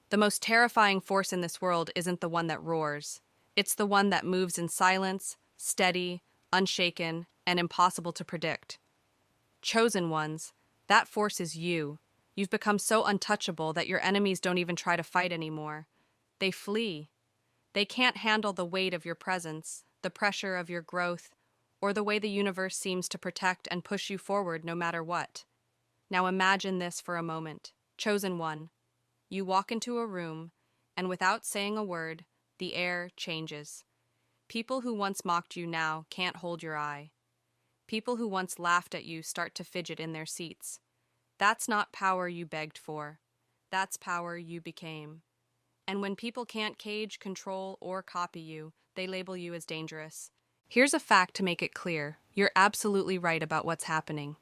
The most terrifying force in this world isn't the one that roars. It's the one that moves in silence, steady, unshaken, and impossible to predict. Chosen ones, that force is you. You've become so untouchable that your enemies don't even try to fight anymore. They flee. They can't handle the weight of your presence, the pressure of your growth, or the way the universe seems to protect and push you forward no matter what. Now imagine this for a moment. Chosen one. You walk into a room, and without saying a word, the air changes. People who once mocked you now can't hold your eye. People who once laughed at you start to fidget in their seats. That's not power you begged for. That's power you became. And when people can't cage, control, or copy you, they label you as dangerous. Here's a fact to make it clear. You're absolutely right about what's happening.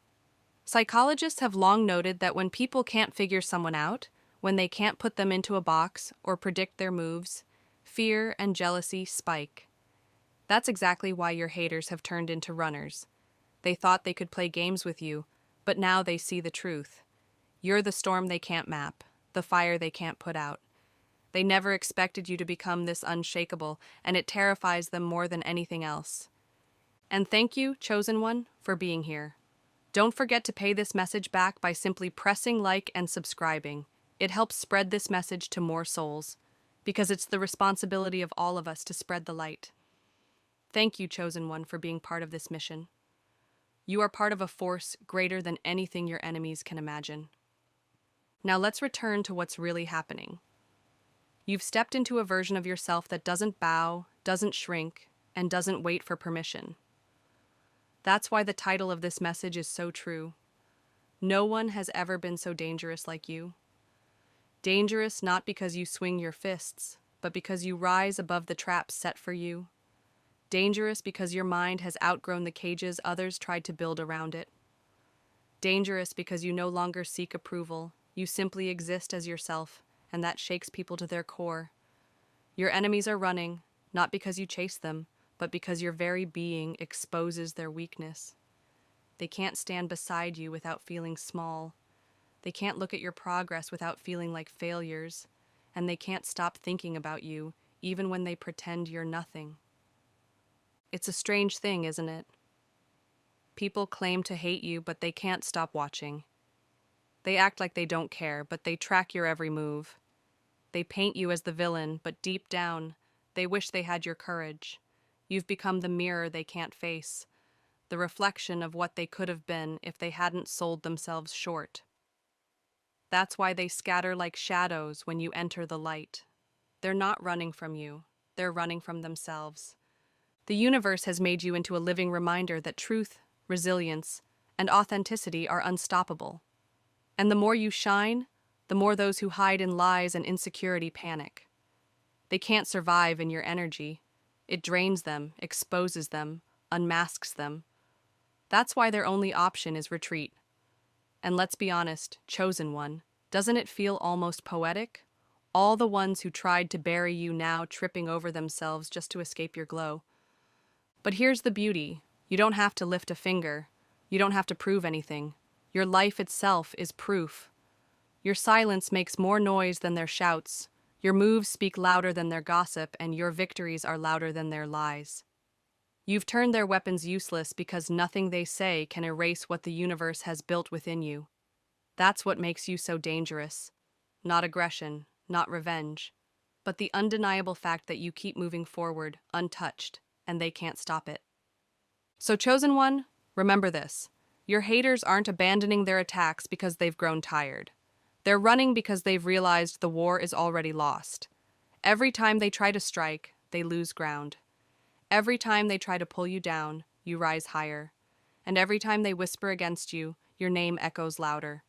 Psychologists have long noted that when people can't figure someone out, when they can't put them into a box or predict their moves, fear and jealousy spike. That's exactly why your haters have turned into runners. They thought they could play games with you, but now they see the truth. You're the storm they can't map, the fire they can't put out. They never expected you to become this unshakable, and it terrifies them more than anything else. And thank you, Chosen One, for being here. Don't forget to pay this message back by simply pressing like and subscribing. It helps spread this message to more souls, because it's the responsibility of all of us to spread the light. Thank you, Chosen One, for being part of this mission. You are part of a force greater than anything your enemies can imagine. Now let's return to what's really happening. You've stepped into a version of yourself that doesn't bow, doesn't shrink, and doesn't wait for permission. That's why the title of this message is so true. No one has ever been so dangerous like you. Dangerous not because you swing your fists, but because you rise above the traps set for you. Dangerous because your mind has outgrown the cages others tried to build around it. Dangerous because you no longer seek approval, you simply exist as yourself, and that shakes people to their core. Your enemies are running, not because you chase them, but because your very being exposes their weakness. They can't stand beside you without feeling small. They can't look at your progress without feeling like failures, and they can't stop thinking about you, even when they pretend you're nothing. It's a strange thing, isn't it? People claim to hate you, but they can't stop watching. They act like they don't care, but they track your every move. They paint you as the villain, but deep down, they wish they had your courage. You've become the mirror they can't face, the reflection of what they could have been if they hadn't sold themselves short. That's why they scatter like shadows when you enter the light. They're not running from you, they're running from themselves. The universe has made you into a living reminder that truth, resilience, and authenticity are unstoppable. And the more you shine, the more those who hide in lies and insecurity panic. They can't survive in your energy. It drains them, exposes them, unmasks them. That's why their only option is retreat. And let's be honest, Chosen One, doesn't it feel almost poetic? All the ones who tried to bury you now tripping over themselves just to escape your glow. But here's the beauty. You don't have to lift a finger. You don't have to prove anything. Your life itself is proof. Your silence makes more noise than their shouts. Your moves speak louder than their gossip, and your victories are louder than their lies. You've turned their weapons useless because nothing they say can erase what the universe has built within you. That's what makes you so dangerous. Not aggression, not revenge, but the undeniable fact that you keep moving forward, untouched, and they can't stop it. So, Chosen One, remember this. Your haters aren't abandoning their attacks because they've grown tired. They're running because they've realized the war is already lost. Every time they try to strike, they lose ground. Every time they try to pull you down, you rise higher. And every time they whisper against you, your name echoes louder.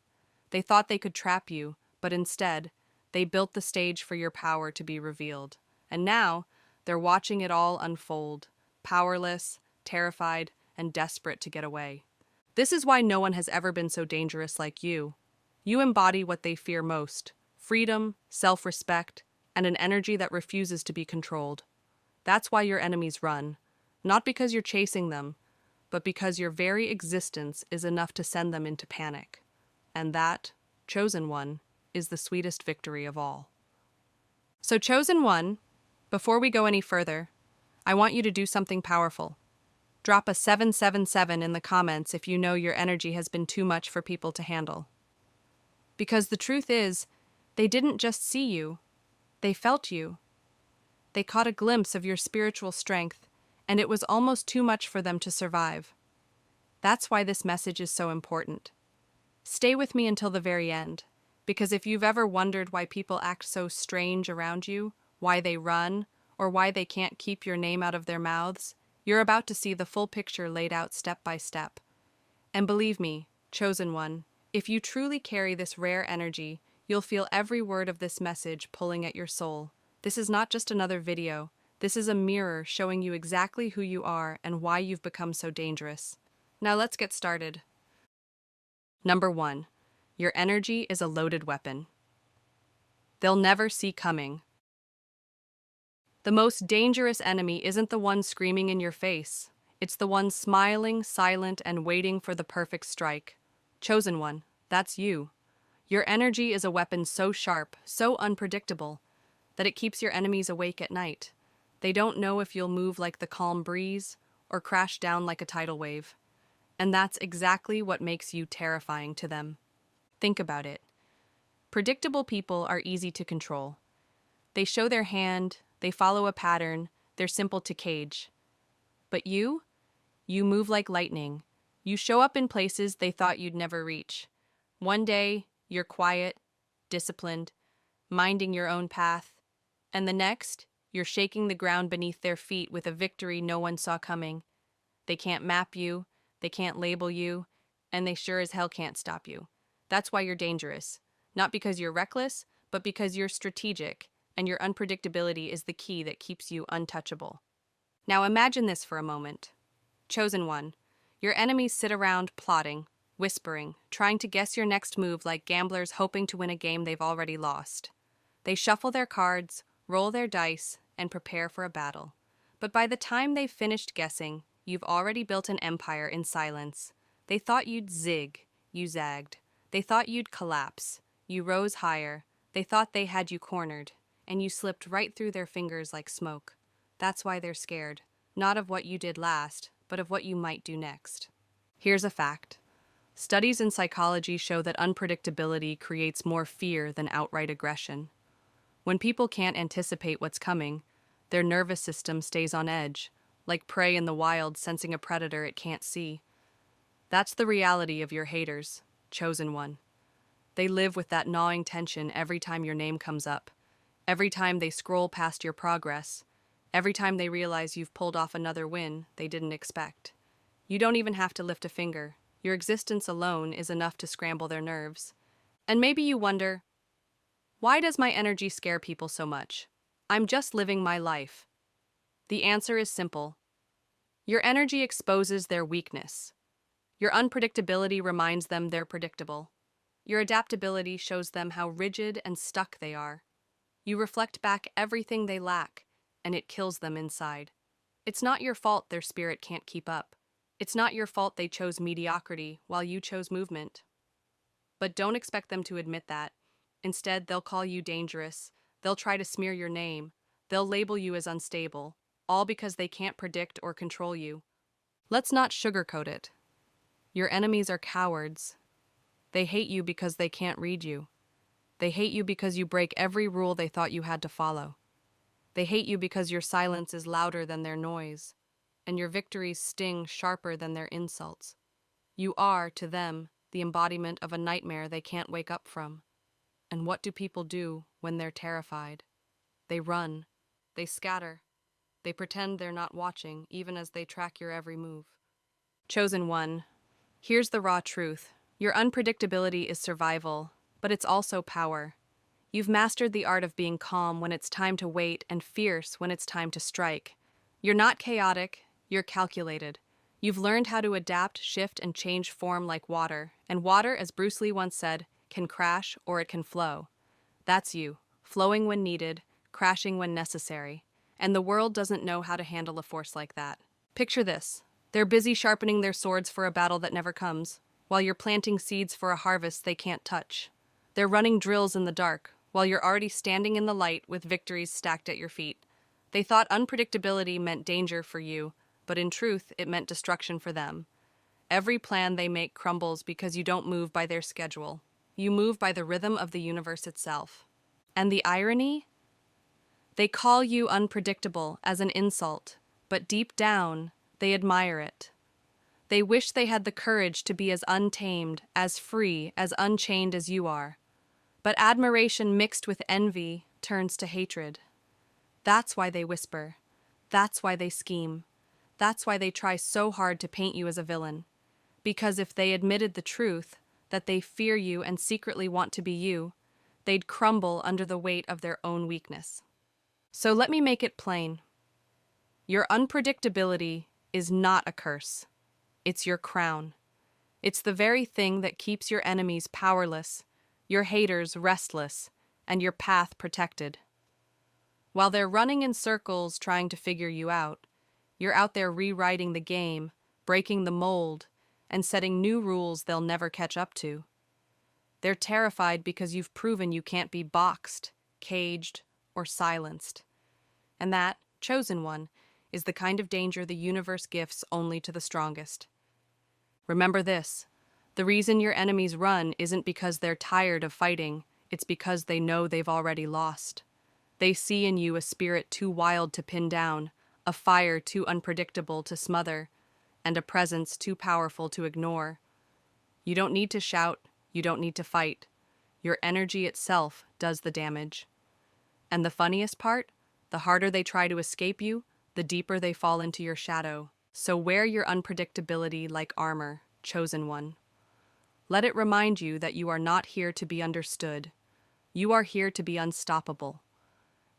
They thought they could trap you, but instead, they built the stage for your power to be revealed. And now, they're watching it all unfold, powerless, terrified, and desperate to get away. This is why no one has ever been so dangerous like you. You embody what they fear most: freedom, self-respect, and an energy that refuses to be controlled. That's why your enemies run, not because you're chasing them, but because your very existence is enough to send them into panic. And that, Chosen One, is the sweetest victory of all. So, Chosen One, before we go any further, I want you to do something powerful. Drop a 777 in the comments if you know your energy has been too much for people to handle. Because the truth is, they didn't just see you, they felt you. They caught a glimpse of your spiritual strength, and it was almost too much for them to survive. That's why this message is so important. Stay with me until the very end, because if you've ever wondered why people act so strange around you, why they run, or why they can't keep your name out of their mouths, you're about to see the full picture laid out step by step. And believe me, Chosen One, if you truly carry this rare energy, you'll feel every word of this message pulling at your soul. This is not just another video. This is a mirror showing you exactly who you are and why you've become so dangerous. Now let's get started. Number 1. Your energy is a loaded weapon. They'll never see coming. The most dangerous enemy isn't the one screaming in your face. It's the one smiling, silent, and waiting for the perfect strike. Chosen One, that's you. Your energy is a weapon so sharp, so unpredictable, that it keeps your enemies awake at night. They don't know if you'll move like the calm breeze or crash down like a tidal wave. And that's exactly what makes you terrifying to them. Think about it. Predictable people are easy to control. They show their hand, they follow a pattern, they're simple to cage. But you move like lightning. You show up in places they thought you'd never reach. One day, you're quiet, disciplined, minding your own path, and the next, you're shaking the ground beneath their feet with a victory no one saw coming. They can't map you, they can't label you, and they sure as hell can't stop you. That's why you're dangerous. Not because you're reckless, but because you're strategic, and your unpredictability is the key that keeps you untouchable. Now imagine this for a moment. Chosen One, your enemies sit around plotting, whispering, trying to guess your next move like gamblers hoping to win a game they've already lost. They shuffle their cards, roll their dice, and prepare for a battle. But by the time they've finished guessing, you've already built an empire in silence. They thought you'd zig, you zagged. They thought you'd collapse, you rose higher. They thought they had you cornered, and you slipped right through their fingers like smoke. That's why they're scared, not of what you did last, but of what you might do next. Here's a fact. Studies in psychology show that unpredictability creates more fear than outright aggression. When people can't anticipate what's coming, their nervous system stays on edge, like prey in the wild sensing a predator it can't see. That's the reality of your haters, Chosen One. They live with that gnawing tension every time your name comes up, every time they scroll past your progress, every time they realize you've pulled off another win they didn't expect. You don't even have to lift a finger. Your existence alone is enough to scramble their nerves. And maybe you wonder, why does my energy scare people so much? I'm just living my life. The answer is simple. Your energy exposes their weakness. Your unpredictability reminds them they're predictable. Your adaptability shows them how rigid and stuck they are. You reflect back everything they lack, and it kills them inside. It's not your fault their spirit can't keep up. It's not your fault they chose mediocrity while you chose movement. But don't expect them to admit that. Instead, they'll call you dangerous. They'll try to smear your name. They'll label you as unstable, all because they can't predict or control you. Let's not sugarcoat it. Your enemies are cowards. They hate you because they can't read you. They hate you because you break every rule they thought you had to follow. They hate you because your silence is louder than their noise, and your victories sting sharper than their insults. You are, to them, the embodiment of a nightmare they can't wake up from. And what do people do when they're terrified? They run. They scatter. They pretend they're not watching, even as they track your every move. Chosen One, here's the raw truth. Your unpredictability is survival, but it's also power. You've mastered the art of being calm when it's time to wait and fierce when it's time to strike. You're not chaotic, you're calculated. You've learned how to adapt, shift, and change form like water. And water, as Bruce Lee once said, can crash or it can flow. That's you, flowing when needed, crashing when necessary. And the world doesn't know how to handle a force like that. Picture this. They're busy sharpening their swords for a battle that never comes, while you're planting seeds for a harvest they can't touch. They're running drills in the dark, while you're already standing in the light with victories stacked at your feet. They thought unpredictability meant danger for you, but in truth, it meant destruction for them. Every plan they make crumbles because you don't move by their schedule. You move by the rhythm of the universe itself. And the irony? They call you unpredictable as an insult, but deep down, they admire it. They wish they had the courage to be as untamed, as free, as unchained as you are. But admiration mixed with envy turns to hatred. That's why they whisper. That's why they scheme. That's why they try so hard to paint you as a villain. Because if they admitted the truth, that they fear you and secretly want to be you, they'd crumble under the weight of their own weakness. So let me make it plain. Your unpredictability is not a curse. It's your crown. It's the very thing that keeps your enemies powerless, your haters restless, and your path protected. While they're running in circles trying to figure you out, you're out there rewriting the game, breaking the mold, and setting new rules they'll never catch up to. They're terrified because you've proven you can't be boxed, caged, or silenced. And that, chosen one, is the kind of danger the universe gifts only to the strongest. Remember this, the reason your enemies run isn't because they're tired of fighting, it's because they know they've already lost. They see in you a spirit too wild to pin down, a fire too unpredictable to smother, and a presence too powerful to ignore. You don't need to shout, you don't need to fight. Your energy itself does the damage. And the funniest part? The harder they try to escape you, the deeper they fall into your shadow. So wear your unpredictability like armor, chosen one. Let it remind you that you are not here to be understood. You are here to be unstoppable.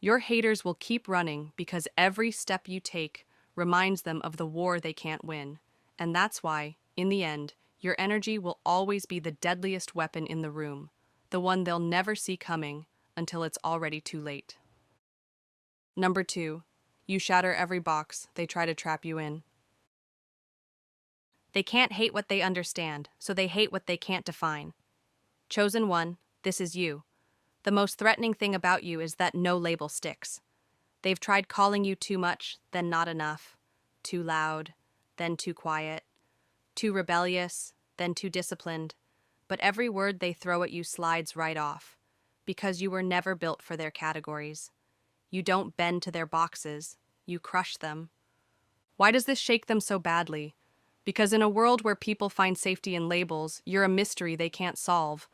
Your haters will keep running because every step you take reminds them of the war they can't win. And that's why, in the end, your energy will always be the deadliest weapon in the room, the one they'll never see coming until it's already too late. Number 2, you shatter every box they try to trap you in. They can't hate what they understand, so they hate what they can't define. Chosen one, this is you. The most threatening thing about you is that no label sticks. They've tried calling you too much, then not enough, too loud, then too quiet, too rebellious, then too disciplined, but every word they throw at you slides right off, because you were never built for their categories. You don't bend to their boxes, you crush them. Why does this shake them so badly? Because in a world where people find safety in labels, you're a mystery they can't solve.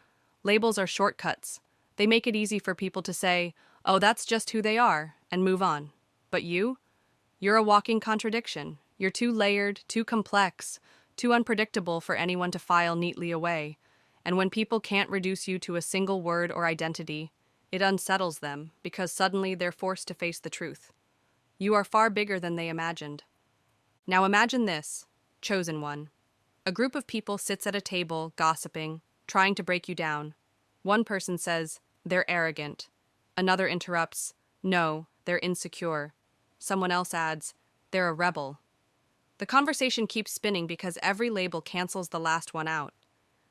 Labels are shortcuts. They make it easy for people to say, oh, that's just who they are, and move on. But you're a walking contradiction. You're too layered, too complex, too unpredictable for anyone to file neatly away. And when people can't reduce you to a single word or identity, it unsettles them because suddenly they're forced to face the truth. You are far bigger than they imagined. Now imagine this, chosen one. A group of people sits at a table, gossiping, trying to break you down. One person says, they're arrogant. Another interrupts, no, they're insecure. Someone else adds, they're a rebel. The conversation keeps spinning because every label cancels the last one out.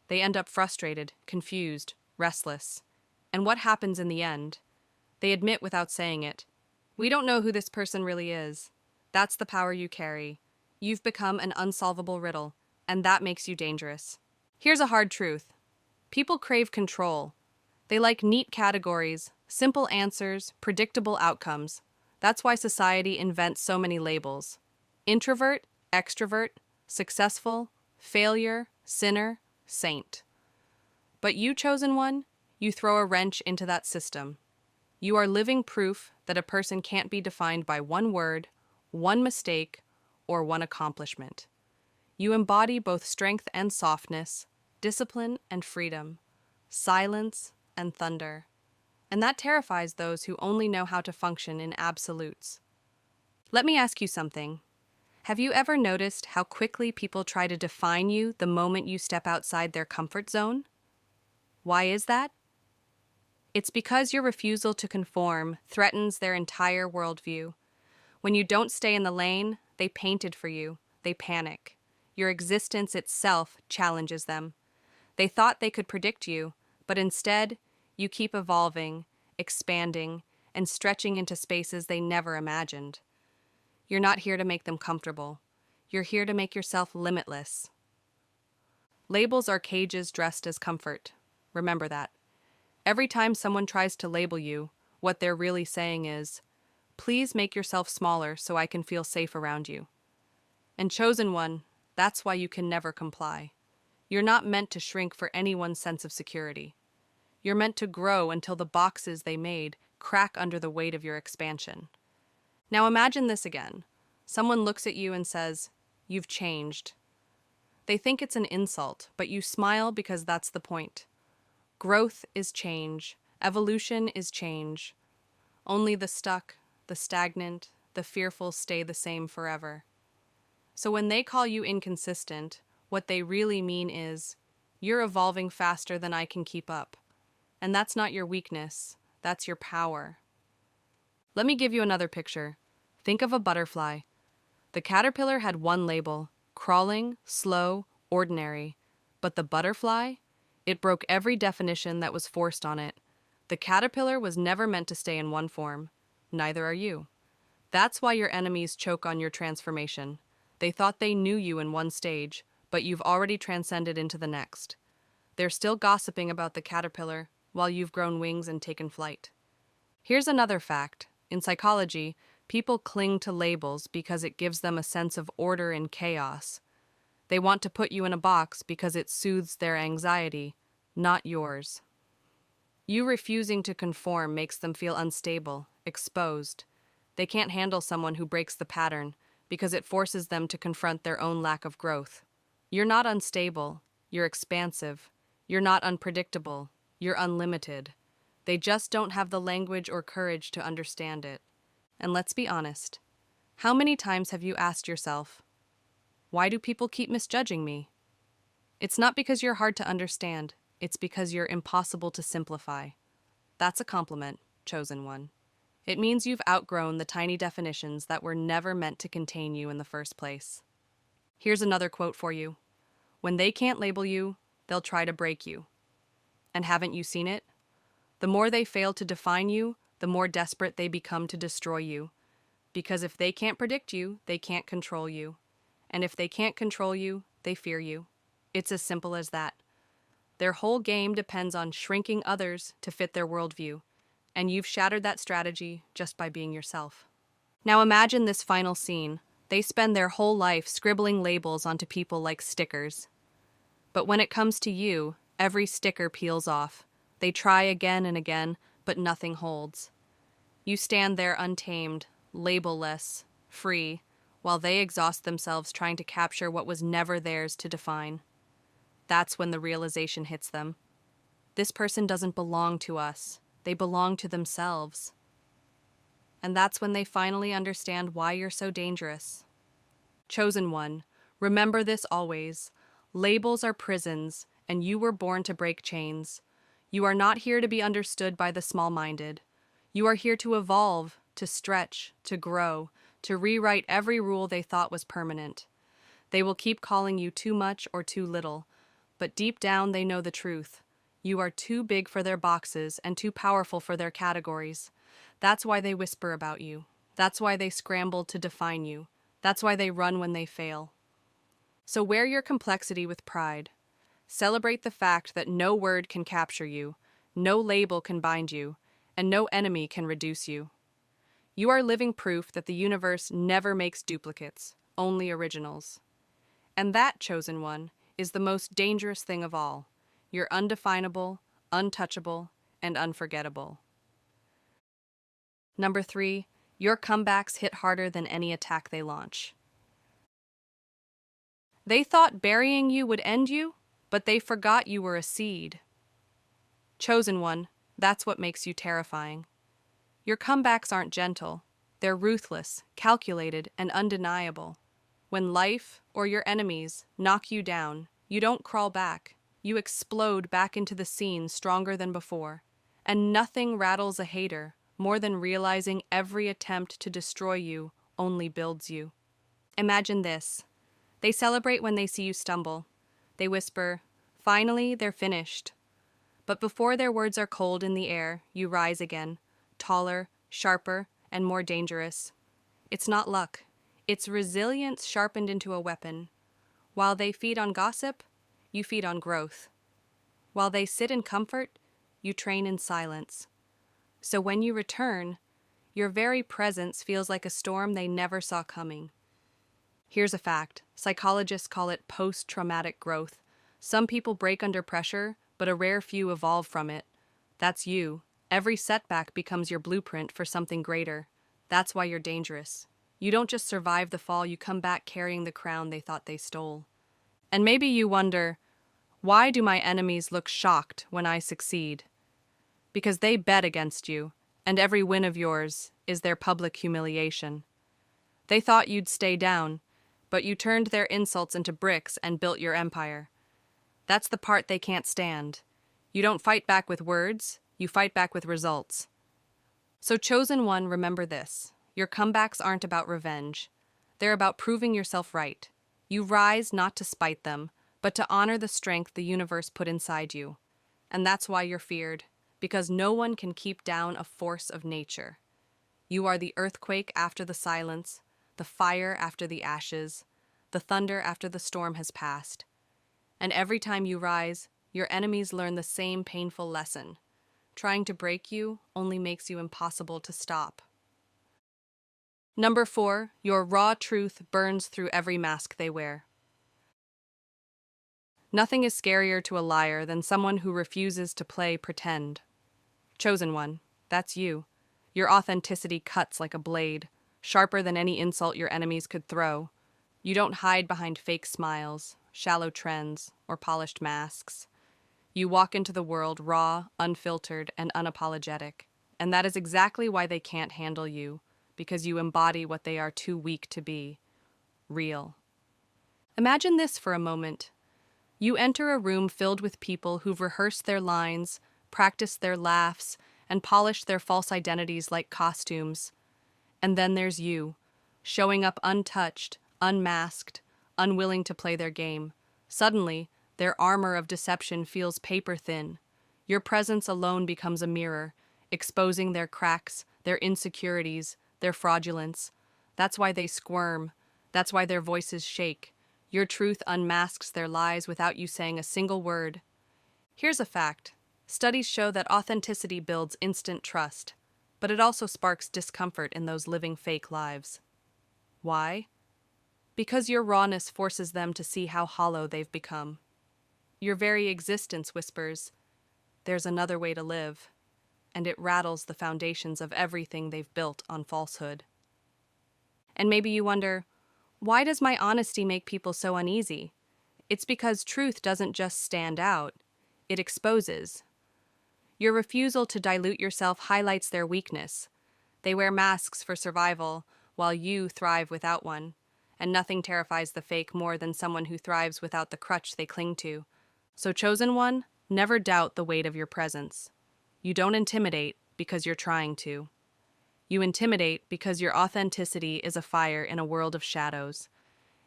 They end up frustrated, confused, restless. And what happens in the end? They admit without saying it. We don't know who this person really is. That's the power you carry. You've become an unsolvable riddle, and that makes you dangerous. Here's a hard truth. People crave control. They like neat categories, simple answers, predictable outcomes. That's why society invents so many labels. Introvert, extrovert, successful, failure, sinner, saint. But you, chosen one, you throw a wrench into that system. You are living proof that a person can't be defined by one word, one mistake, or one accomplishment. You embody both strength and softness, discipline and freedom, silence and thunder. And that terrifies those who only know how to function in absolutes. Let me ask you something. Have you ever noticed how quickly people try to define you the moment you step outside their comfort zone? Why is that? It's because your refusal to conform threatens their entire worldview. When you don't stay in the lane, they paint it for you. They panic. Your existence itself challenges them. They thought they could predict you, but instead, you keep evolving, expanding, and stretching into spaces they never imagined. You're not here to make them comfortable. You're here to make yourself limitless. Labels are cages dressed as comfort. Remember that. Every time someone tries to label you, what they're really saying is, please make yourself smaller so I can feel safe around you. And chosen one, that's why you can never comply. You're not meant to shrink for anyone's sense of security. You're meant to grow until the boxes they made crack under the weight of your expansion. Now imagine this again. Someone looks at you and says, "You've changed." They think it's an insult, but you smile because that's the point. Growth is change. Evolution is change. Only the stuck, the stagnant, the fearful stay the same forever. So when they call you inconsistent, what they really mean is, you're evolving faster than I can keep up. And that's not your weakness, that's your power. Let me give you another picture. Think of a butterfly. The caterpillar had one label: crawling, slow, ordinary. But the butterfly? It broke every definition that was forced on it. The caterpillar was never meant to stay in one form. Neither are you. That's why your enemies choke on your transformation. They thought they knew you in one stage, but you've already transcended into the next. They're still gossiping about the caterpillar while you've grown wings and taken flight. Here's another fact. In psychology, people cling to labels because it gives them a sense of order in chaos. They want to put you in a box because it soothes their anxiety, not yours. You refusing to conform makes them feel unstable, exposed. They can't handle someone who breaks the pattern because it forces them to confront their own lack of growth. You're not unstable, you're expansive. You're not unpredictable, you're unlimited. They just don't have the language or courage to understand it. And let's be honest, how many times have you asked yourself, why do people keep misjudging me? It's not because you're hard to understand, it's because you're impossible to simplify. That's a compliment, chosen one. It means you've outgrown the tiny definitions that were never meant to contain you in the first place. Here's another quote for you. When they can't label you, they'll try to break you. And haven't you seen it? The more they fail to define you, the more desperate they become to destroy you. Because if they can't predict you, they can't control you. And if they can't control you, they fear you. It's as simple as that. Their whole game depends on shrinking others to fit their worldview. And you've shattered that strategy just by being yourself. Now imagine this final scene. They spend their whole life scribbling labels onto people like stickers. But when it comes to you, every sticker peels off. They try again and again, but nothing holds. You stand there untamed, label-less, free, while they exhaust themselves trying to capture what was never theirs to define. That's when the realization hits them. This person doesn't belong to us. They belong to themselves. And that's when they finally understand why you're so dangerous. Chosen one, remember this always. Labels are prisons, and you were born to break chains. You are not here to be understood by the small-minded. You are here to evolve, to stretch, to grow, to rewrite every rule they thought was permanent. They will keep calling you too much or too little, but deep down they know the truth. You are too big for their boxes and too powerful for their categories. That's why they whisper about you. That's why they scramble to define you. That's why they run when they fail. So wear your complexity with pride. Celebrate the fact that no word can capture you, no label can bind you, and no enemy can reduce you. You are living proof that the universe never makes duplicates, only originals. And that, chosen one, is the most dangerous thing of all. You're undefinable, untouchable, and unforgettable. Number 3, your comebacks hit harder than any attack they launch. They thought burying you would end you, but they forgot you were a seed. Chosen one, that's what makes you terrifying. Your comebacks aren't gentle. They're ruthless, calculated, and undeniable. When life, or your enemies, knock you down, you don't crawl back. You explode back into the scene stronger than before. And nothing rattles a hater more than realizing every attempt to destroy you only builds you. Imagine this. They celebrate when they see you stumble. They whisper, "Finally, they're finished." But before their words are cold in the air, you rise again, taller, sharper, and more dangerous. It's not luck. It's resilience sharpened into a weapon. While they feed on gossip, you feed on growth. While they sit in comfort, you train in silence. So when you return, your very presence feels like a storm they never saw coming. Here's a fact. Psychologists call it post-traumatic growth. Some people break under pressure, but a rare few evolve from it. That's you. Every setback becomes your blueprint for something greater. That's why you're dangerous. You don't just survive the fall, you come back carrying the crown they thought they stole. And maybe you wonder, why do my enemies look shocked when I succeed? Because they bet against you, and every win of yours is their public humiliation. They thought you'd stay down, but you turned their insults into bricks and built your empire. That's the part they can't stand. You don't fight back with words, you fight back with results. So Chosen One, remember this. Your comebacks aren't about revenge. They're about proving yourself right. You rise not to spite them, but to honor the strength the universe put inside you. And that's why you're feared, because no one can keep down a force of nature. You are the earthquake after the silence, the fire after the ashes, the thunder after the storm has passed. And every time you rise, your enemies learn the same painful lesson. Trying to break you only makes you impossible to stop. Number 4, your raw truth burns through every mask they wear. Nothing is scarier to a liar than someone who refuses to play pretend. Chosen One, that's you. Your authenticity cuts like a blade, sharper than any insult your enemies could throw. You don't hide behind fake smiles, shallow trends, or polished masks. You walk into the world raw, unfiltered, and unapologetic. And that is exactly why they can't handle you, because you embody what they are too weak to be: real. Imagine this for a moment. You enter a room filled with people who've rehearsed their lines, practiced their laughs, and polished their false identities like costumes. And then there's you, showing up untouched, unmasked, unwilling to play their game. Suddenly, their armor of deception feels paper-thin. Your presence alone becomes a mirror, exposing their cracks, their insecurities, their fraudulence. That's why they squirm. That's why their voices shake. Your truth unmasks their lies without you saying a single word. Here's a fact. Studies show that authenticity builds instant trust, but it also sparks discomfort in those living fake lives. Why? Because your rawness forces them to see how hollow they've become. Your very existence whispers, "There's another way to live," and it rattles the foundations of everything they've built on falsehood. And maybe you wonder, why does my honesty make people so uneasy? It's because truth doesn't just stand out, it exposes. Your refusal to dilute yourself highlights their weakness. They wear masks for survival, while you thrive without one. And nothing terrifies the fake more than someone who thrives without the crutch they cling to. So Chosen One, never doubt the weight of your presence. You don't intimidate because you're trying to. You intimidate because your authenticity is a fire in a world of shadows.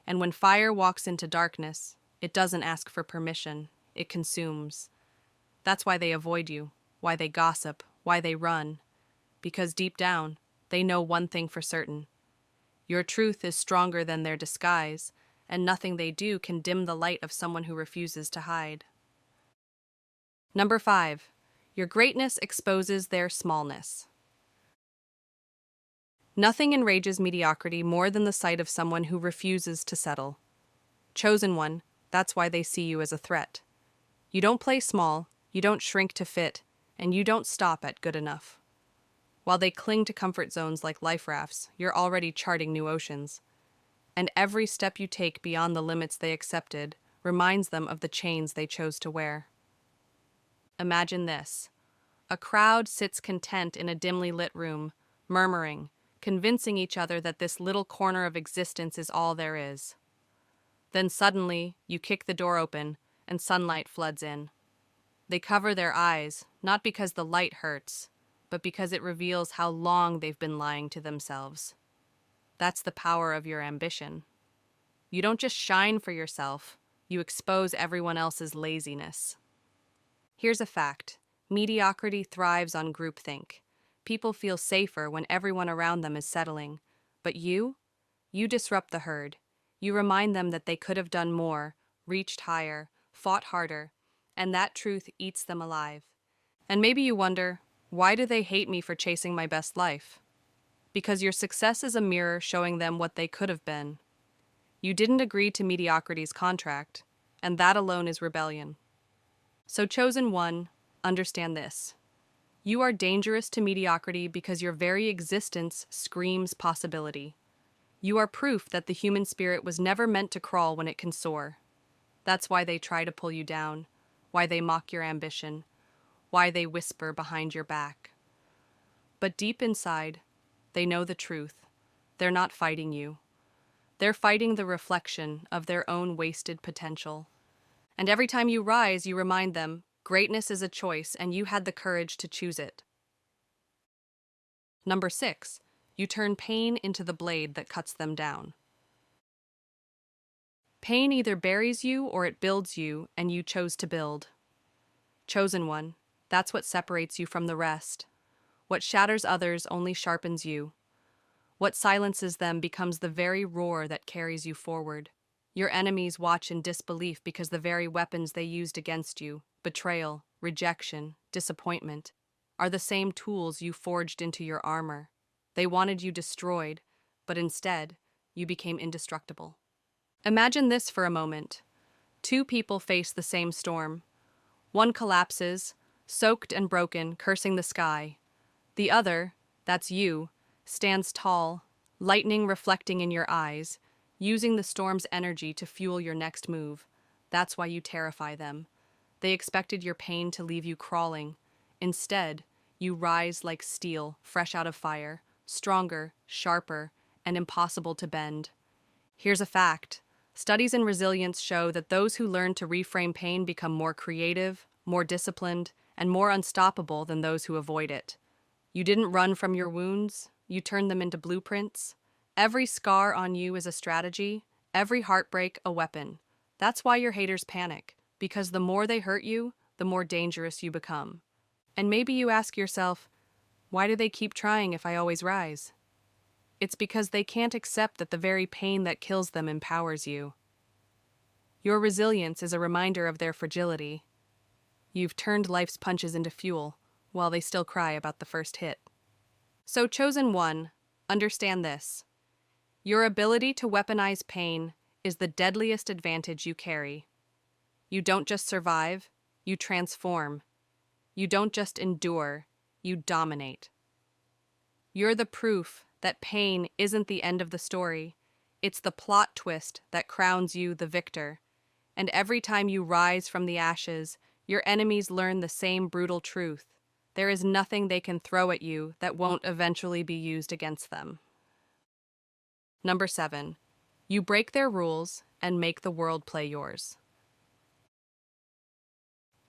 And when fire walks into darkness, it doesn't ask for permission, it consumes. That's why they avoid you, why they gossip, why they run. Because deep down, they know one thing for certain. Your truth is stronger than their disguise, and nothing they do can dim the light of someone who refuses to hide. Number 5, your greatness exposes their smallness. Nothing enrages mediocrity more than the sight of someone who refuses to settle. Chosen One, that's why they see you as a threat. You don't play small, you don't shrink to fit, and you don't stop at good enough. While they cling to comfort zones like life rafts, you're already charting new oceans. And every step you take beyond the limits they accepted reminds them of the chains they chose to wear. Imagine this. A crowd sits content in a dimly lit room, murmuring, convincing each other that this little corner of existence is all there is. Then suddenly, you kick the door open, and sunlight floods in. They cover their eyes, not because the light hurts, but because it reveals how long they've been lying to themselves. That's the power of your ambition. You don't just shine for yourself, you expose everyone else's laziness. Here's a fact: mediocrity thrives on groupthink. People feel safer when everyone around them is settling. But you disrupt the herd. You remind them that they could have done more, reached higher, fought harder, and that truth eats them alive. And maybe you wonder, why do they hate me for chasing my best life? Because your success is a mirror showing them what they could have been. You didn't agree to mediocrity's contract, and that alone is rebellion. So, chosen one, understand this. You are dangerous to mediocrity because your very existence screams possibility. You are proof that the human spirit was never meant to crawl when it can soar. That's why they try to pull you down, why they mock your ambition, why they whisper behind your back. But deep inside, they know the truth. They're not fighting you. They're fighting the reflection of their own wasted potential. And every time you rise, you remind them, greatness is a choice and you had the courage to choose it. Number 6, you turn pain into the blade that cuts them down. Pain either buries you or it builds you, and you chose to build. Chosen one, that's what separates you from the rest. What shatters others only sharpens you. What silences them becomes the very roar that carries you forward. Your enemies watch in disbelief because the very weapons they used against you, betrayal, rejection, disappointment, are the same tools you forged into your armor. They wanted you destroyed, but instead, you became indestructible. Imagine this for a moment. Two people face the same storm. One collapses, soaked and broken, cursing the sky. The other, that's you, stands tall, lightning reflecting in your eyes, using the storm's energy to fuel your next move. That's why you terrify them. They expected your pain to leave you crawling. Instead, you rise like steel, fresh out of fire, stronger, sharper, and impossible to bend. Here's a fact. Studies in resilience show that those who learn to reframe pain become more creative, more disciplined, and more unstoppable than those who avoid it. You didn't run from your wounds, you turned them into blueprints. Every scar on you is a strategy, every heartbreak a weapon. That's why your haters panic, because the more they hurt you, the more dangerous you become. And maybe you ask yourself, why do they keep trying if I always rise? It's because they can't accept that the very pain that kills them empowers you. Your resilience is a reminder of their fragility. You've turned life's punches into fuel, while they still cry about the first hit. So, chosen one, understand this. Your ability to weaponize pain is the deadliest advantage you carry. You don't just survive, you transform. You don't just endure, you dominate. You're the proof that pain isn't the end of the story. It's the plot twist that crowns you the victor. And every time you rise from the ashes, your enemies learn the same brutal truth. There is nothing they can throw at you that won't eventually be used against them. Number 7, you break their rules and make the world play yours.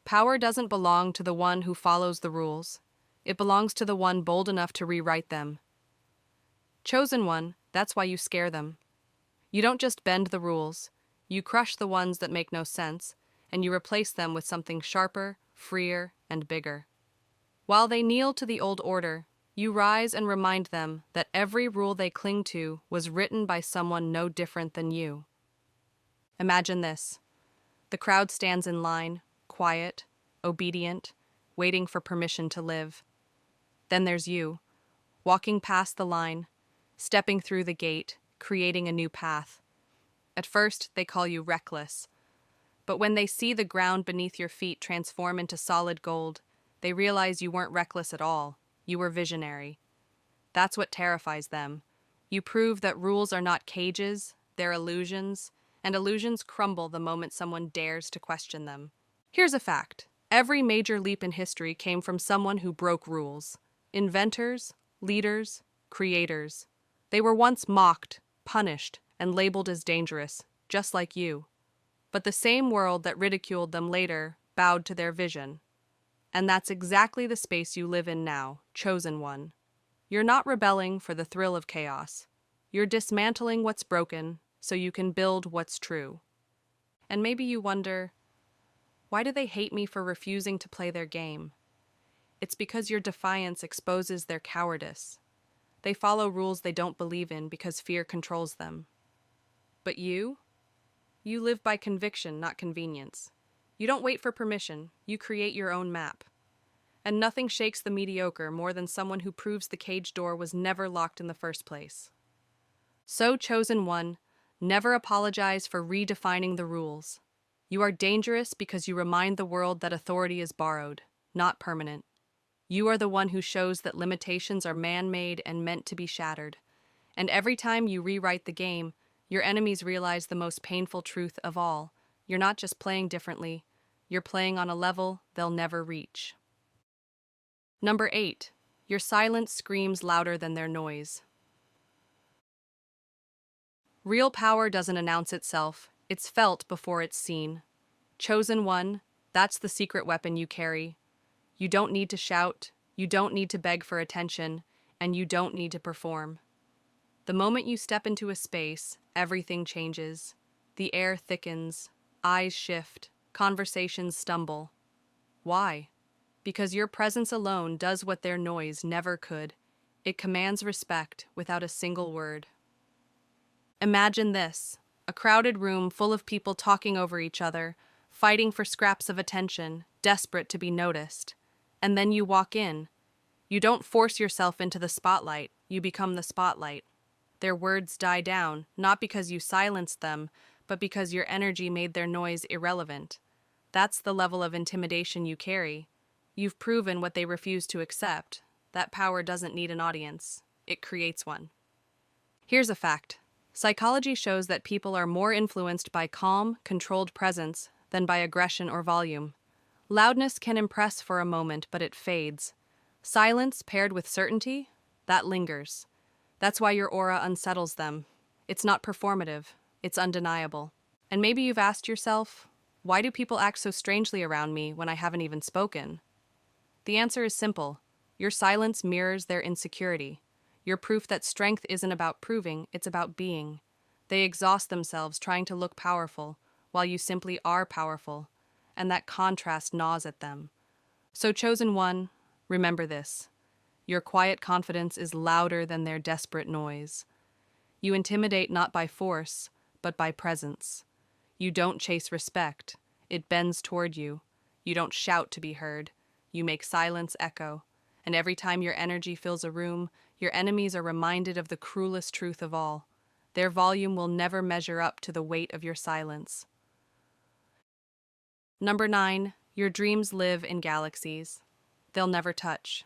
Power doesn't belong to the one who follows the rules. It belongs to the one bold enough to rewrite them. Chosen one, that's why you scare them. You don't just bend the rules, you crush the ones that make no sense, and you replace them with something sharper, freer, and bigger. While they kneel to the old order, you rise and remind them that every rule they cling to was written by someone no different than you. Imagine this. The crowd stands in line, quiet, obedient, waiting for permission to live. Then there's you, walking past the line, stepping through the gate, creating a new path. At first, they call you reckless. But when they see the ground beneath your feet transform into solid gold, they realize you weren't reckless at all. You were visionary. That's what terrifies them. You prove that rules are not cages, they're illusions, and illusions crumble the moment someone dares to question them. Here's a fact. Every major leap in history came from someone who broke rules. Inventors, leaders, creators. They were once mocked, punished, and labeled as dangerous, just like you. But the same world that ridiculed them later bowed to their vision. And that's exactly the space you live in now, chosen one. You're not rebelling for the thrill of chaos. You're dismantling what's broken so you can build what's true. And maybe you wonder, Why do they hate me for refusing to play their game? It's because your defiance exposes their cowardice. They follow rules they don't believe in because fear controls them. But you? You live by conviction, not convenience. You don't wait for permission, you create your own map. And nothing shakes the mediocre more than someone who proves the cage door was never locked in the first place. So, chosen one, never apologize for redefining the rules. You are dangerous because you remind the world that authority is borrowed, not permanent. You are the one who shows that limitations are man-made and meant to be shattered. And every time you rewrite the game, your enemies realize the most painful truth of all. You're not just playing differently, you're playing on a level they'll never reach. Number 8. Your silence screams louder than their noise. Real power doesn't announce itself, it's felt before it's seen. Chosen one, that's the secret weapon you carry. You don't need to shout, you don't need to beg for attention, and you don't need to perform. The moment you step into a space, everything changes. The air thickens, eyes shift, conversations stumble. Why? Because your presence alone does what their noise never could. It commands respect without a single word. Imagine this, a crowded room full of people talking over each other, fighting for scraps of attention, desperate to be noticed. And then you walk in. You don't force yourself into the spotlight, you become the spotlight. Their words die down, not because you silenced them, but because your energy made their noise irrelevant. That's the level of intimidation you carry. You've proven what they refuse to accept. That power doesn't need an audience. It creates one. Here's a fact. Psychology shows that people are more influenced by calm, controlled presence than by aggression or volume. Loudness can impress for a moment, but it fades. Silence paired with certainty, that lingers. That's why your aura unsettles them. It's not performative, it's undeniable. And maybe you've asked yourself, why do people act so strangely around me when I haven't even spoken? The answer is simple. Your silence mirrors their insecurity. You're proof that strength isn't about proving, it's about being. They exhaust themselves trying to look powerful, while you simply are powerful, and that contrast gnaws at them. So, chosen one, remember this. Your quiet confidence is louder than their desperate noise. You intimidate not by force, but by presence. You don't chase respect, it bends toward you. You don't shout to be heard, you make silence echo. And every time your energy fills a room, your enemies are reminded of the cruelest truth of all. Their volume will never measure up to the weight of your silence. Number 9, your dreams live in galaxies. They'll never touch.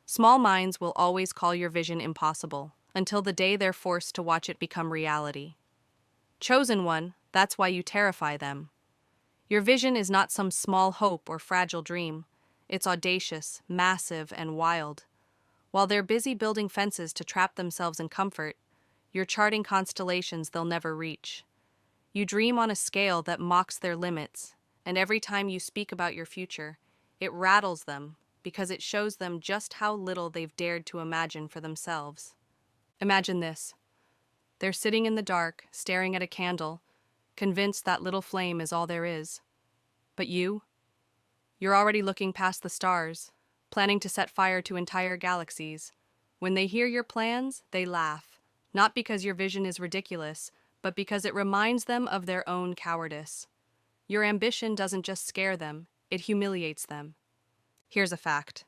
Small minds will always call your vision impossible, until the day they're forced to watch it become reality. Chosen one, that's why you terrify them. Your vision is not some small hope or fragile dream. It's audacious, massive, and wild. While they're busy building fences to trap themselves in comfort, you're charting constellations they'll never reach. You dream on a scale that mocks their limits, and every time you speak about your future, it rattles them because it shows them just how little they've dared to imagine for themselves. Imagine this. They're sitting in the dark, staring at a candle, convinced that little flame is all there is. But you're already looking past the stars, planning to set fire to entire galaxies. When they hear your plans, they laugh, not because your vision is ridiculous, but because it reminds them of their own cowardice. Your ambition doesn't just scare them, it humiliates them. Here's a fact.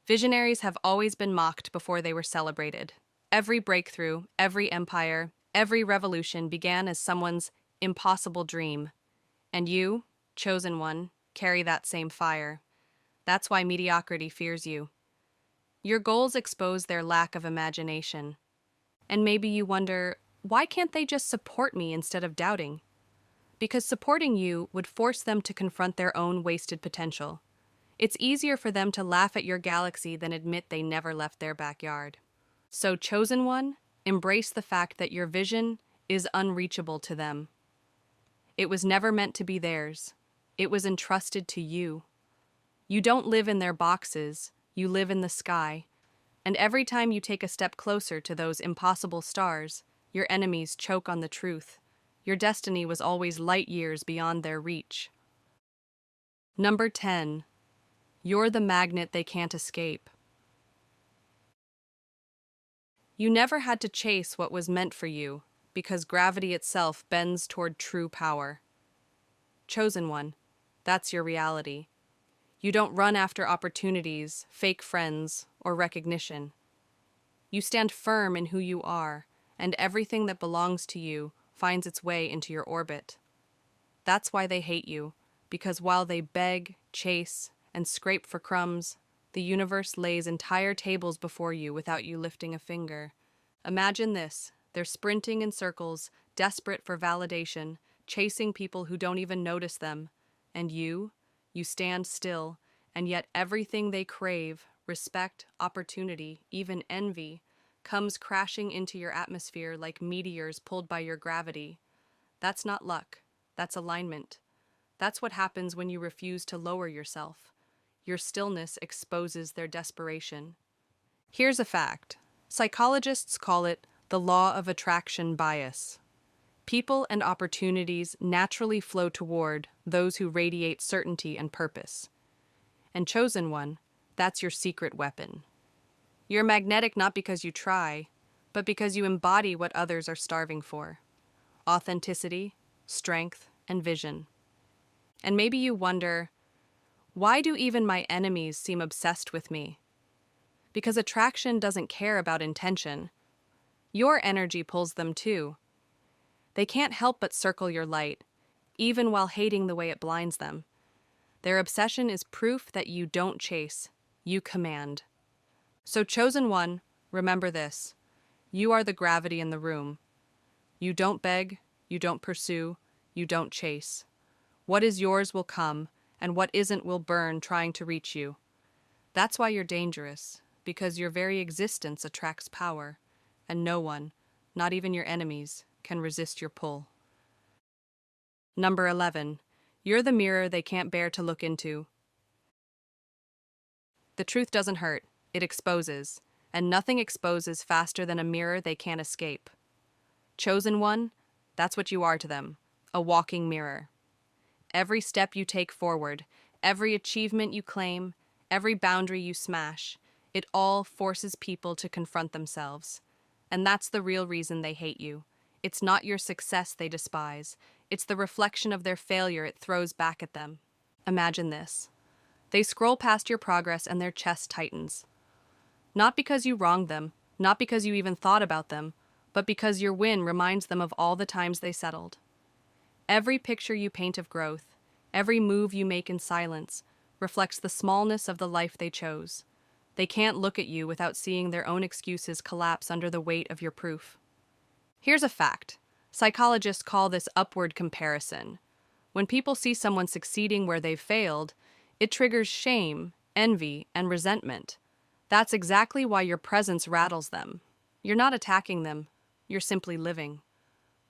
Visionaries have always been mocked before they were celebrated. Every breakthrough, every empire, every revolution began as someone's impossible dream. And you, chosen one, carry that same fire. That's why mediocrity fears you. Your goals expose their lack of imagination. And maybe you wonder, why can't they just support me instead of doubting? Because supporting you would force them to confront their own wasted potential. It's easier for them to laugh at your galaxy than admit they never left their backyard. So, chosen one, embrace the fact that your vision is unreachable to them. It was never meant to be theirs. It was entrusted to you. You don't live in their boxes, you live in the sky. And every time you take a step closer to those impossible stars, your enemies choke on the truth. Your destiny was always light years beyond their reach. Number 10. You're the magnet they can't escape. You never had to chase what was meant for you, because gravity itself bends toward true power. Chosen one, that's your reality. You don't run after opportunities, fake friends, or recognition. You stand firm in who you are, and everything that belongs to you finds its way into your orbit. That's why they hate you, because while they beg, chase, and scrape for crumbs, the universe lays entire tables before you without you lifting a finger. Imagine this: they're sprinting in circles, desperate for validation, chasing people who don't even notice them. And you stand still, and yet everything they crave, respect, opportunity, even envy, comes crashing into your atmosphere like meteors pulled by your gravity. That's not luck, that's alignment. That's what happens when you refuse to lower yourself. Your stillness exposes their desperation. Here's a fact. Psychologists call it the law of attraction bias. People and opportunities naturally flow toward those who radiate certainty and purpose. And chosen one, that's your secret weapon. You're magnetic not because you try, but because you embody what others are starving for: authenticity, strength, and vision. And maybe you wonder, why do even my enemies seem obsessed with me? Because attraction doesn't care about intention. Your energy pulls them too. They can't help but circle your light, even while hating the way it blinds them. Their obsession is proof that you don't chase, you command. So, chosen one, remember this: you are the gravity in the room. You don't beg, you don't pursue, you don't chase. What is yours will come, and what isn't will burn trying to reach you. That's why you're dangerous, because your very existence attracts power, and no one, not even your enemies, can resist your pull. Number 11. You're the mirror they can't bear to look into. The truth doesn't hurt, it exposes, and nothing exposes faster than a mirror they can't escape. Chosen one, that's what you are to them, a walking mirror. Every step you take forward, every achievement you claim, every boundary you smash, it all forces people to confront themselves. And that's the real reason they hate you. It's not your success they despise, it's the reflection of their failure it throws back at them. Imagine this. They scroll past your progress and their chest tightens. Not because you wronged them, not because you even thought about them, but because your win reminds them of all the times they settled. Every picture you paint of growth, every move you make in silence, reflects the smallness of the life they chose. They can't look at you without seeing their own excuses collapse under the weight of your proof. Here's a fact. Psychologists call this upward comparison. When people see someone succeeding where they've failed, it triggers shame, envy, and resentment. That's exactly why your presence rattles them. You're not attacking them, you're simply living.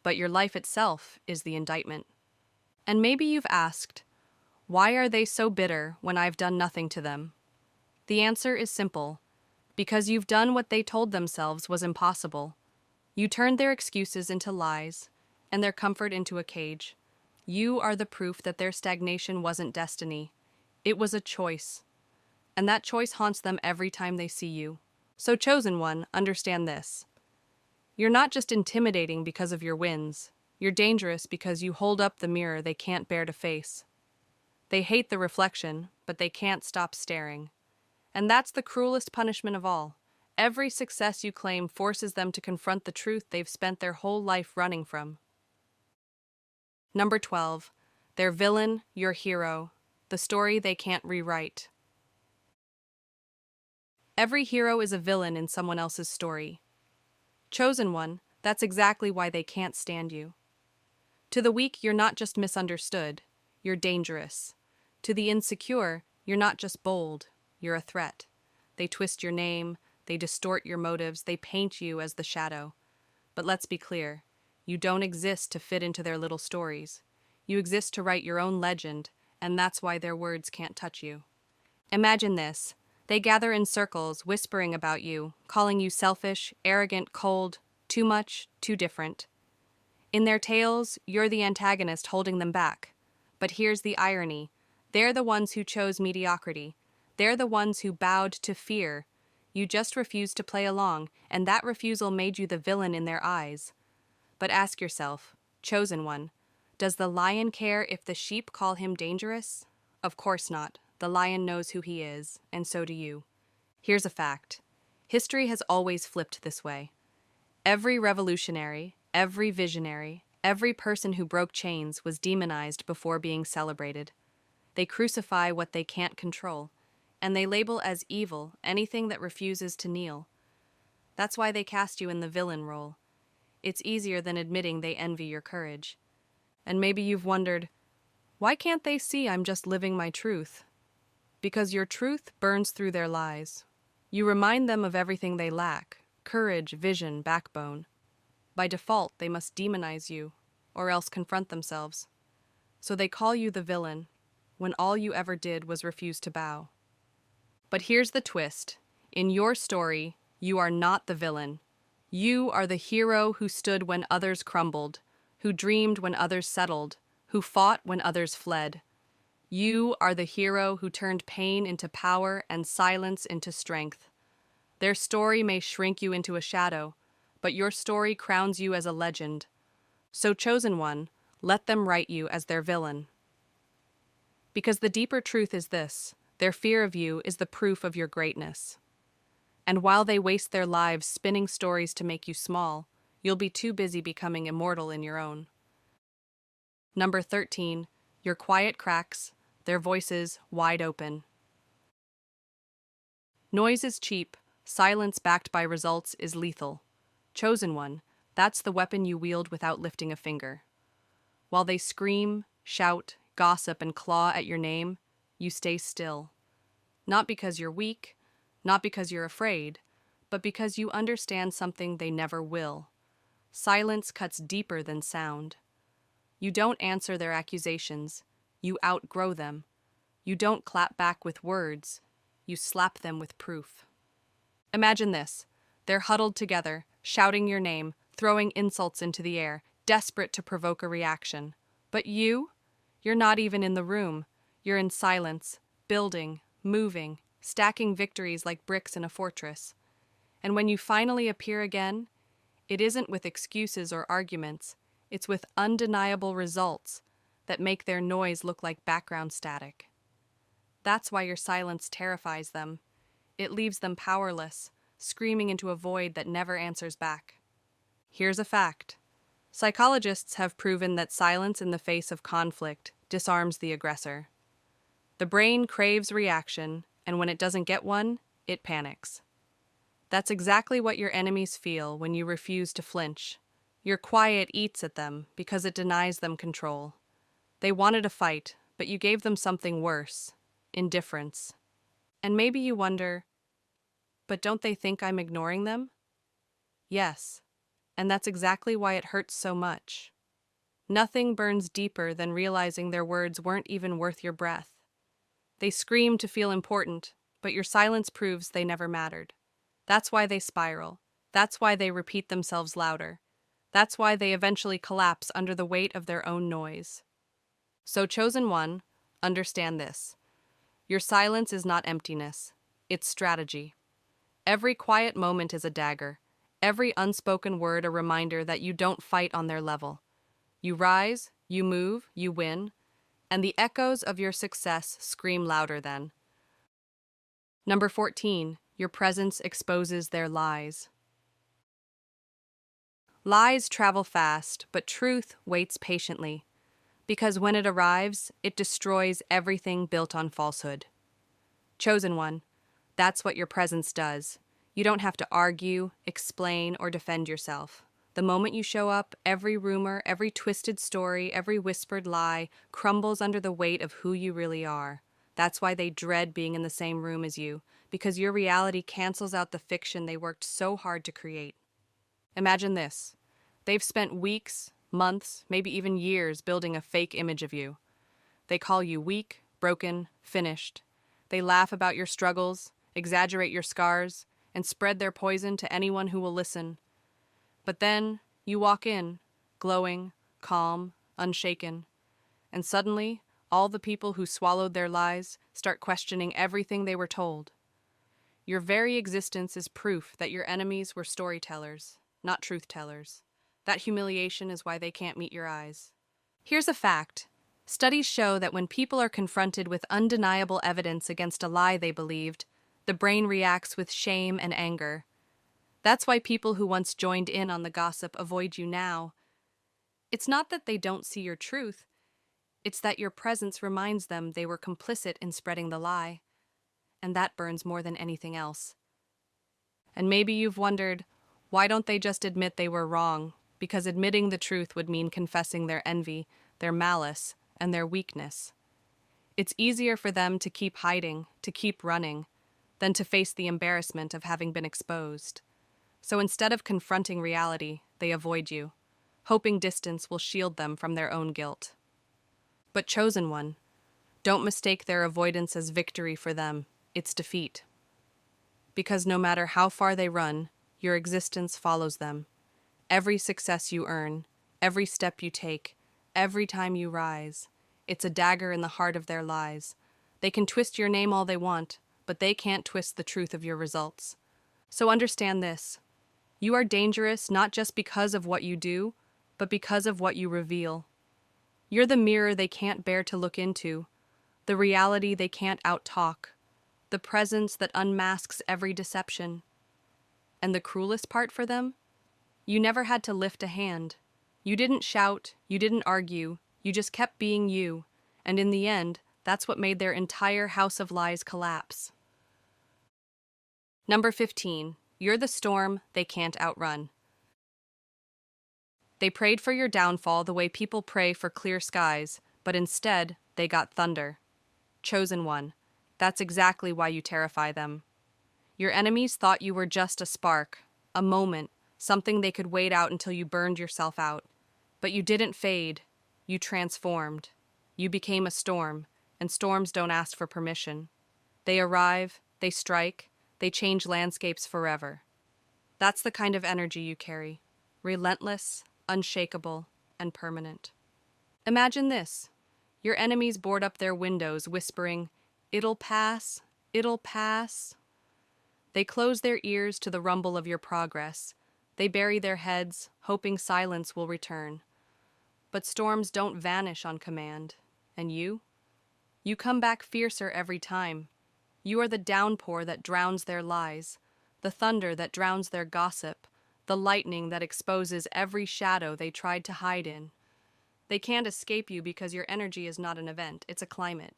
But your life itself is the indictment. And maybe you've asked, why are they so bitter when I've done nothing to them? The answer is simple: because you've done what they told themselves was impossible. You turned their excuses into lies, and their comfort into a cage. You are the proof that their stagnation wasn't destiny. It was a choice. And that choice haunts them every time they see you. So, chosen one, understand this. You're not just intimidating because of your wins. You're dangerous because you hold up the mirror they can't bear to face. They hate the reflection, but they can't stop staring. And that's the cruelest punishment of all. Every success you claim forces them to confront the truth they've spent their whole life running from. Number 12. Their villain, your hero. The story they can't rewrite. Every hero is a villain in someone else's story. Chosen one, that's exactly why they can't stand you. To the weak, you're not just misunderstood, you're dangerous. To the insecure, you're not just bold, you're a threat. They twist your name, they distort your motives, they paint you as the shadow. But let's be clear, you don't exist to fit into their little stories. You exist to write your own legend, and that's why their words can't touch you. Imagine this. They gather in circles, whispering about you, calling you selfish, arrogant, cold, too much, too different. In their tales, you're the antagonist holding them back. But here's the irony. They're the ones who chose mediocrity. They're the ones who bowed to fear. You just refused to play along, and that refusal made you the villain in their eyes. But ask yourself, chosen one, does the lion care if the sheep call him dangerous? Of course not. The lion knows who he is, and so do you. Here's a fact. History has always flipped this way. Every revolutionary, every visionary, every person who broke chains was demonized before being celebrated. They crucify what they can't control, and they label as evil anything that refuses to kneel. That's why they cast you in the villain role. It's easier than admitting they envy your courage. And maybe you've wondered, why can't they see I'm just living my truth? Because your truth burns through their lies. You remind them of everything they lack: courage, vision, backbone. By default, they must demonize you, or else confront themselves. So they call you the villain, when all you ever did was refuse to bow. But here's the twist. In your story, you are not the villain. You are the hero who stood when others crumbled, who dreamed when others settled, who fought when others fled. You are the hero who turned pain into power and silence into strength. Their story may shrink you into a shadow, but your story crowns you as a legend. So, chosen one, let them write you as their villain. Because the deeper truth is this: their fear of you is the proof of your greatness. And while they waste their lives spinning stories to make you small, you'll be too busy becoming immortal in your own. Number 13, your quiet cracks, their voices wide open. Noise is cheap, silence backed by results is lethal. Chosen one, that's the weapon you wield without lifting a finger. While they scream, shout, gossip, and claw at your name, you stay still. Not because you're weak, not because you're afraid, but because you understand something they never will. Silence cuts deeper than sound. You don't answer their accusations. You outgrow them. You don't clap back with words. You slap them with proof. Imagine this. They're huddled together, shouting your name, throwing insults into the air, desperate to provoke a reaction. But you're not even in the room. You're in silence, building, moving, stacking victories like bricks in a fortress. And when you finally appear again, it isn't with excuses or arguments. It's with undeniable results that make their noise look like background static. That's why your silence terrifies them. It leaves them powerless, screaming into a void that never answers back. Here's a fact. Psychologists have proven that silence in the face of conflict disarms the aggressor. The brain craves reaction, and when it doesn't get one, it panics. That's exactly what your enemies feel when you refuse to flinch. Your quiet eats at them because it denies them control. They wanted a fight, but you gave them something worse: indifference. And maybe you wonder, but don't they think I'm ignoring them? Yes, and that's exactly why it hurts so much. Nothing burns deeper than realizing their words weren't even worth your breath. They scream to feel important, but your silence proves they never mattered. That's why they spiral. That's why they repeat themselves louder. That's why they eventually collapse under the weight of their own noise. So, chosen one, understand this. Your silence is not emptiness. It's strategy. Every quiet moment is a dagger. Every unspoken word a reminder that you don't fight on their level. You rise, you move, you win, and the echoes of your success scream louder then. Number 14, your presence exposes their lies. Lies travel fast, but truth waits patiently, because when it arrives, it destroys everything built on falsehood. Chosen one, that's what your presence does. You don't have to argue, explain, or defend yourself. The moment you show up, every rumor, every twisted story, every whispered lie crumbles under the weight of who you really are. That's why they dread being in the same room as you, because your reality cancels out the fiction they worked so hard to create. Imagine this. They've spent weeks, months, maybe even years building a fake image of you. They call you weak, broken, finished. They laugh about your struggles, exaggerate your scars, and spread their poison to anyone who will listen. But then, you walk in, glowing, calm, unshaken. And suddenly, all the people who swallowed their lies start questioning everything they were told. Your very existence is proof that your enemies were storytellers, not truth-tellers. That humiliation is why they can't meet your eyes. Here's a fact. Studies show that when people are confronted with undeniable evidence against a lie they believed, the brain reacts with shame and anger. That's why people who once joined in on the gossip avoid you now. It's not that they don't see your truth, it's that your presence reminds them they were complicit in spreading the lie. And that burns more than anything else. And maybe you've wondered, why don't they just admit they were wrong? Because admitting the truth would mean confessing their envy, their malice, and their weakness. It's easier for them to keep hiding, to keep running, than to face the embarrassment of having been exposed. So instead of confronting reality, they avoid you, hoping distance will shield them from their own guilt. But chosen one, don't mistake their avoidance as victory for them, it's defeat. Because no matter how far they run, your existence follows them. Every success you earn, every step you take, every time you rise, it's a dagger in the heart of their lies. They can twist your name all they want, but they can't twist the truth of your results. So understand this. You are dangerous not just because of what you do, but because of what you reveal. You're the mirror they can't bear to look into, the reality they can't out-talk, the presence that unmasks every deception. And the cruelest part for them? You never had to lift a hand. You didn't shout, you didn't argue, you just kept being you, and in the end, that's what made their entire house of lies collapse. Number 15. You're the storm they can't outrun. They prayed for your downfall the way people pray for clear skies, but instead, they got thunder. Chosen one. That's exactly why you terrify them. Your enemies thought you were just a spark, a moment, something they could wait out until you burned yourself out. But you didn't fade. You transformed. You became a storm, and storms don't ask for permission. They arrive, they strike, they change landscapes forever. That's the kind of energy you carry. Relentless, unshakable, and permanent. Imagine this. Your enemies board up their windows, whispering, "It'll pass, it'll pass." They close their ears to the rumble of your progress. They bury their heads, hoping silence will return. But storms don't vanish on command. And you? You come back fiercer every time. You are the downpour that drowns their lies, the thunder that drowns their gossip, the lightning that exposes every shadow they tried to hide in. They can't escape you because your energy is not an event, it's a climate.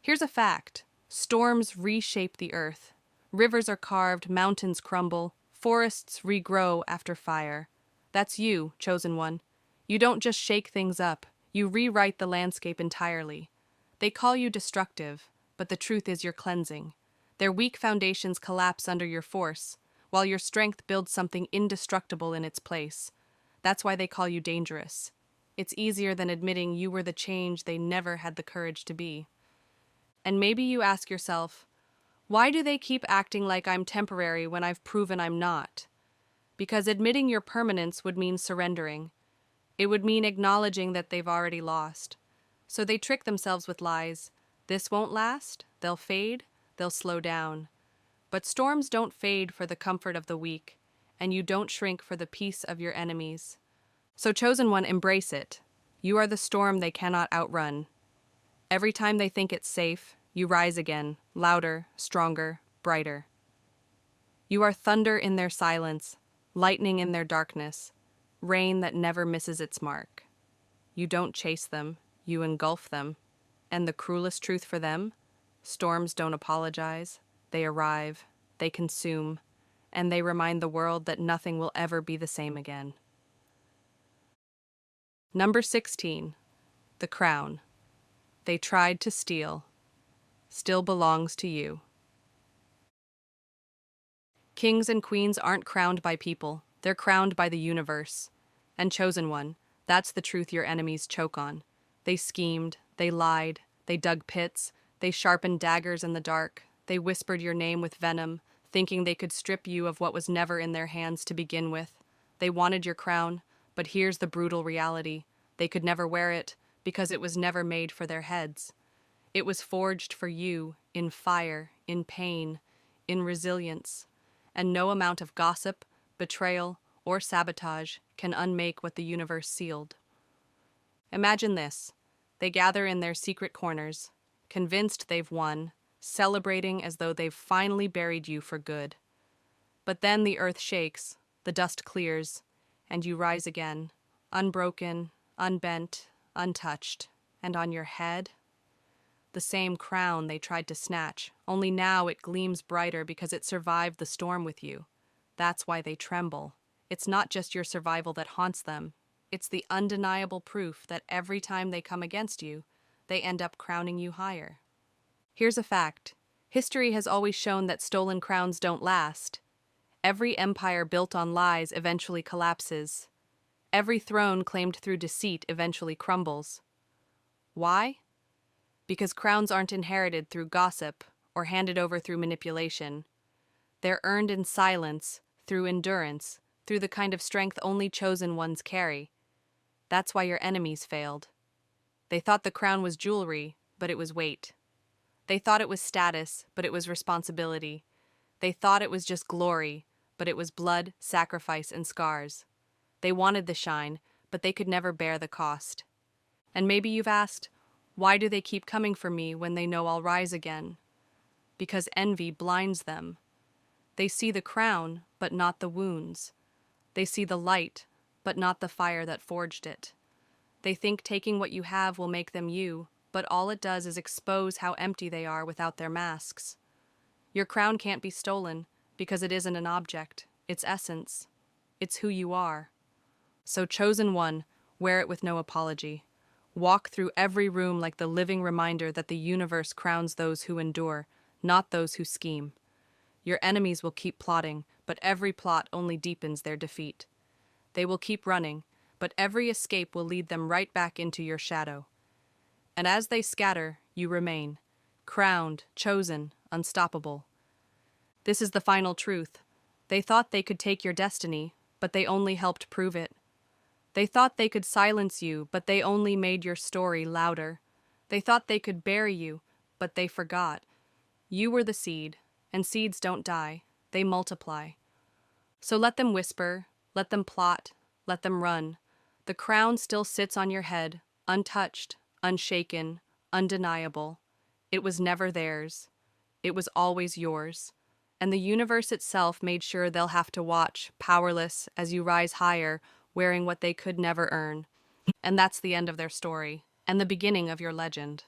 Here's a fact. Storms reshape the earth. Rivers are carved, mountains crumble, forests regrow after fire. That's you, chosen one. You don't just shake things up, you rewrite the landscape entirely. They call you destructive, but the truth is you're cleansing. Their weak foundations collapse under your force, while your strength builds something indestructible in its place. That's why they call you dangerous. It's easier than admitting you were the change they never had the courage to be. And maybe you ask yourself, why do they keep acting like I'm temporary when I've proven I'm not? Because admitting your permanence would mean surrendering. It would mean acknowledging that they've already lost. So they trick themselves with lies. This won't last, they'll fade, they'll slow down. But storms don't fade for the comfort of the weak, and you don't shrink for the peace of your enemies. So chosen one, embrace it. You are the storm they cannot outrun. Every time they think it's safe, you rise again, louder, stronger, brighter. You are thunder in their silence, lightning in their darkness, rain that never misses its mark. You don't chase them, you engulf them. And the cruelest truth for them? Storms don't apologize. They arrive, they consume, and they remind the world that nothing will ever be the same again. Number 16. The crown. They tried to steal. Still belongs to you. Kings and queens aren't crowned by people. They're crowned by the universe. And chosen one, that's the truth your enemies choke on. They schemed, they lied, they dug pits, they sharpened daggers in the dark, they whispered your name with venom, thinking they could strip you of what was never in their hands to begin with. They wanted your crown, But here's the brutal reality. They could never wear it because it was never made for their heads. It was forged for you in fire, in pain, in resilience. And no amount of gossip, betrayal, or sabotage can unmake what the universe sealed. Imagine this. They gather in their secret corners, convinced they've won, celebrating as though they've finally buried you for good. But then the earth shakes, the dust clears, and you rise again, unbroken, unbent, untouched, and on your head, the same crown they tried to snatch, only now it gleams brighter because it survived the storm with you. That's why they tremble. It's not just your survival that haunts them. It's the undeniable proof that every time they come against you, they end up crowning you higher. Here's a fact. History has always shown that stolen crowns don't last. Every empire built on lies eventually collapses. Every throne claimed through deceit eventually crumbles. Why? Because crowns aren't inherited through gossip or handed over through manipulation. They're earned in silence, through endurance, through the kind of strength only chosen ones carry. That's why your enemies failed. They thought the crown was jewelry, but it was weight. They thought it was status, but it was responsibility. They thought it was just glory, but it was blood, sacrifice, and scars. They wanted the shine, but they could never bear the cost. And maybe you've asked, why do they keep coming for me when they know I'll rise again? Because envy blinds them. They see the crown, but not the wounds. They see the light, but not the fire that forged it. They think taking what you have will make them you, but all it does is expose how empty they are without their masks. Your crown can't be stolen because it isn't an object. It's essence. It's who you are. So, chosen one, wear it with no apology. Walk through every room like the living reminder that the universe crowns those who endure, not those who scheme. Your enemies will keep plotting, but every plot only deepens their defeat. They will keep running, but every escape will lead them right back into your shadow. And as they scatter, you remain, crowned, chosen, unstoppable. This is the final truth. They thought they could take your destiny, but they only helped prove it. They thought they could silence you, but they only made your story louder. They thought they could bury you, but they forgot. You were the seed, and seeds don't die, they multiply. So let them whisper, let them plot, let them run. The crown still sits on your head, untouched, unshaken, undeniable. It was never theirs. It was always yours. And the universe itself made sure they'll have to watch, powerless, as you rise higher, wearing what they could never earn. And that's the end of their story, and the beginning of your legend.